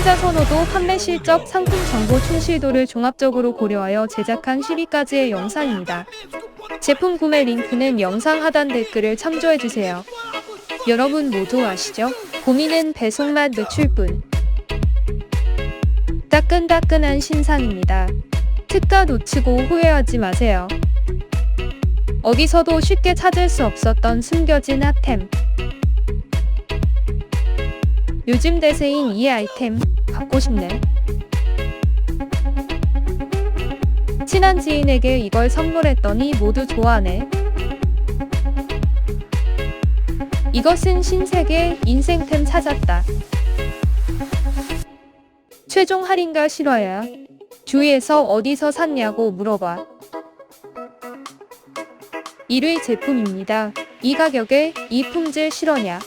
소비자 선호도, 판매 실적, 상품 정보 충실도를 종합적으로 고려하여 제작한 10위까지의 영상입니다. 제품 구매 링크는 영상 하단 댓글을 참조해주세요. 여러분 모두 아시죠? 고민은 배송맛 늦출뿐. 따끈따끈한 신상입니다. 특가 놓치고 후회하지 마세요. 어디서도 쉽게 찾을 수 없었던 숨겨진 핫템. 요즘 대세인 이 아이템 갖고 싶네. 친한 지인에게 이걸 선물했더니 모두 좋아하네. 이것은 신세계 인생템 찾았다. 최종 할인가 실화야? 주위에서 어디서 샀냐고 물어봐. 1위 제품입니다. 이 가격에 이 품질 실화냐?